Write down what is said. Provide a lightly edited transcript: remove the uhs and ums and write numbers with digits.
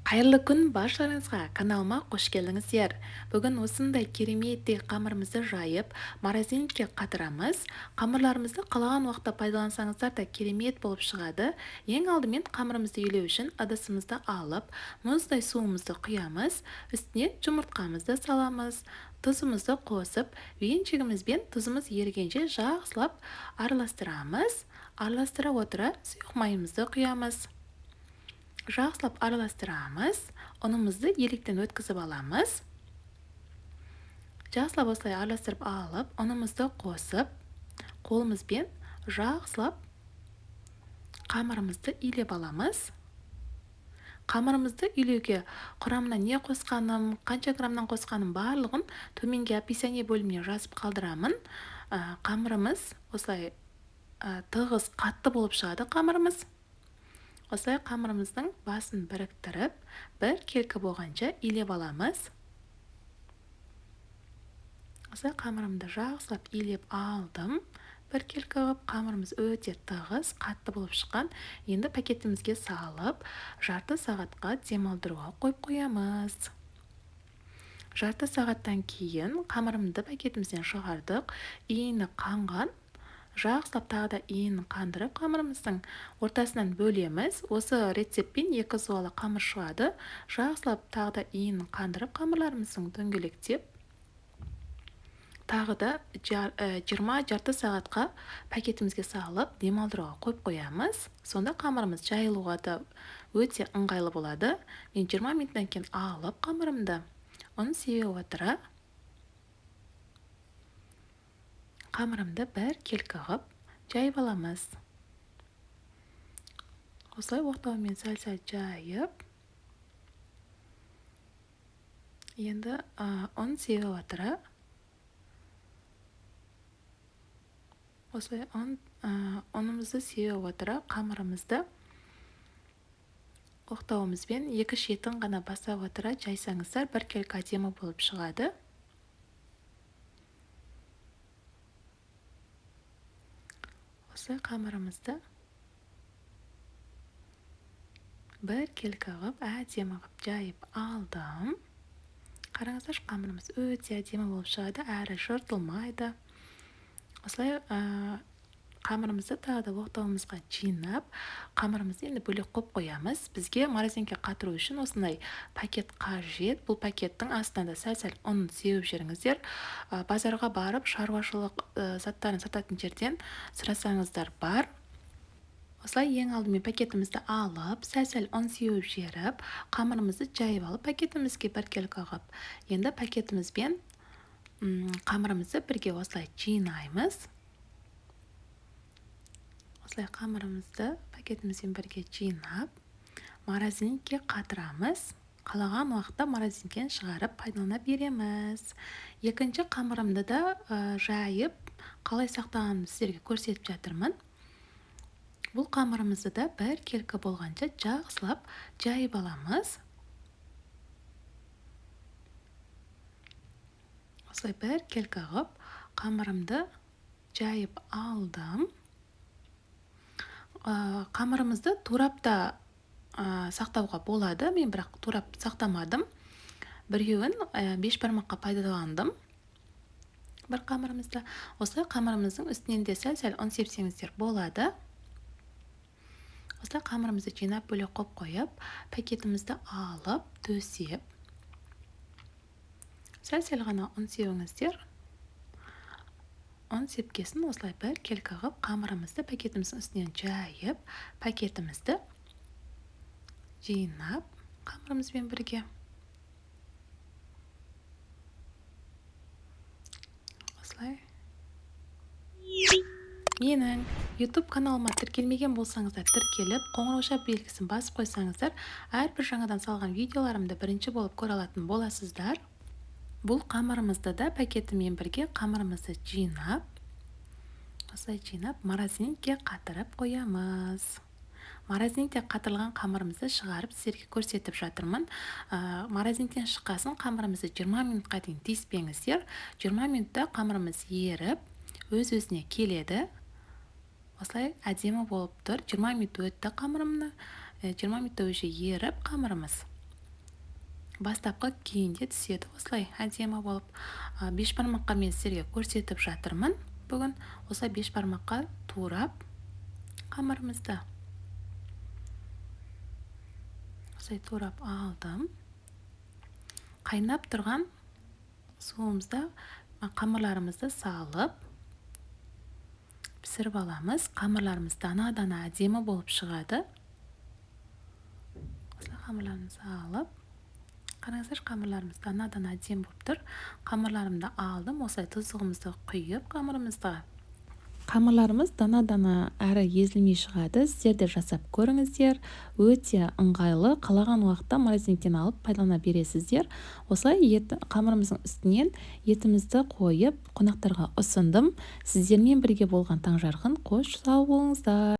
Қайырлы күн баршаңызға, каналыма қош келдіңіздер. Бүгін осындай кереметтей қамырымызды жайып, морозилькеге қатырамыз. Қамырларымызды қалаған уақытта пайдалансаңыздар да керемет болып шығады. Ең алдымен қамырымызды үйлеу үшін ыдысымызды алып, мұздай суымызды құямыз, үстіне жұмыртқамызды саламыз. Тұзымызды қосып, венчигімізбен тұзымыз ерігенше жақсылап араластырамыз. Араластыра отыра сұйық майымызды құямыз. Жақсылап араластырамыз. Ұнымызды електен өткізіп аламыз. Жақсылап осылай араластырып алып, ұнымызды қосып, қолымызбен жақсылап қамырымызды илеп аламыз. Қамырымызды илеуге құрамына не қосқаным, қанша граммнан қосқаным барлығын төменге описание бөліміне жазып қалдырамын. Қамырымыз осылай тығыз, қатты болып шығады қамырымыз. Осылай қамырымыздың басын біріктіріп, бір келкі болғанша илеп аламыз. Осылай қамырымды жақсылап илеп алдым. Бір келкі қылып, қамырымыз өте тығыз, қатты болып шыққан. Енді пакетімізге салып, жарты сағатқа демалдыруға қойып қоямыз. Жарты сағаттан кейін қамырымды пакетімізден шығардық. Иіні қанған. Жақсылап тағы да иінін қандырып қамырымыздың ортасынан бөлеміз. Осы рецептпен 2 зуалы қамыр шығады. Жақсылап тағы да иінін қандырып қамырларымыздың дөңгелектеп тағы да 20 жарты сағатқа пакетімізге салып демалдыруға қойып қоямыз. Сонда қамырымыз жайылуға да өте ыңғайлы болады. Мен 20 минуттан кейін алып қамырымды оны сеуе отыра қамырымды бір келкі қып жайып аламыз. Осылай оқтаумен сәл-сәл жайып, енді ұн сеуе отыра осылай ұнымызды сеуе отыра қамырымызды оқтауымызбен екі шетін ғана баса отыра жайсаңыздар бір келкі әдемі болып шығады. Осылай қамырымызды бір келкі қып, әдемі қып жайып алдым. Қараңыздар, қамырымыз өте әдемі болып шығады, әрі жыртылмайды. Осылай қамырымызды тағы да оқтауымызға жинап, қамырымызды енді бөлек қойып қоямыз. Бізге морозилькеге қатыру үшін осындай пакет қажет. Бұл пакеттің астына да сәл-сәл ұн сеуіп жіберіңіздер. Базарға барып, шаруашылық заттарын сататын жерден сұрасаңыздар бар. Осылай ең алдымен пакетімізді алып, сәл-сәл ұн сеуіп жіберіп, қамырымызды жайып алып, пакетімізге бір келкі қып. Енді пакетімізбен қамырымызды бірге осылай жинаймыз. Осылай қамырымызды пакетімізбен бірге жинап, морозилькеге қатырамыз. Қалаған уақытта морозилькеден шығарып пайдалана береміз. Екінші қамырымды да жайып, қалай сақтағанымды сіздерге көрсетіп жатырмын. Бұл қамырымызды да бір келкі болғанша жақсылап жайып аламыз. Осылай бір келкі қып, қамырымды жайып алдым. Қамырымызды турапта сақтауға болады. Мен бірақ турап сақтамадым. Біреуін бешбармаққа пайдаландым. Бір қамырымызды. Осылай қамырымыздың үстінен де сәл-сәл ұн сепсеңіздер болады. Осылай қамырымызды жинап бөлек қойып қойып, пакетімізді алып, төсеп, сәл-сәл ғана ұн сеуіңіздер. Ұн сепкесін осылай бір келкі қып, қамырымызды пакетіміздің үстінен жайып, пакетімізді жинап, қамырымызбен бірге. Осылай. Менің YouTube каналыма тіркелмеген болсаңыздар, тіркеліп, қоңырауша белгісін басып қойсаңыздар, әрбір жаңадан салған видеоларымды бірінші болып көре алатын боласыздар. Бұл қамырымызды да пакетімен бірге қамырымызды жинап, осылай жинап, морозилькеге қатырып қоямыз. Морозилькеде қатырылған қамырымызды шығарып сіздерге көрсетіп жатырмын. Морозилькеден шыққасын қамырымызды 20 минутқа дейін тиіспеңіздер. 20 минутта қамырымыз еріп, өз-өзіне келеді. Осылай әдемі болып тұр. 20 минут өтті қамырымны. 20 минутта уже еріп қамырымыз. бастапқы күйінде түседі осылай әдемі болып. Беш бармаққа мен сіздерге көрсетіп жатырмын. Бүгін осылай беш бармаққа турап қамырымызды осылай турап алдым. Қайнап тұрған суымызда қамырларымызды салып пісіріп аламыз. Қамырларымыз дана-дана әдемі болып шығады. Осылай қамырларымызды алып, қараңыздар, қамырларымыз дана-дана әдемі болып тұр. Қамырларымды алдым, осылай тұздығымызды құйып қамырымызға. Қамырларымыз дана-дана әрі езілмей шығады. Сіздер де жасап көріңіздер. Өте ыңғайлы. Қалаған уақытта морозилькіден алып пайдалана бересіздер. Осылай қамырымыздың үстінен етімізді қойып, қонақтарға ұсындым. Сіздермен бірге болған Таңжарқын. Қош сау болыңыздар.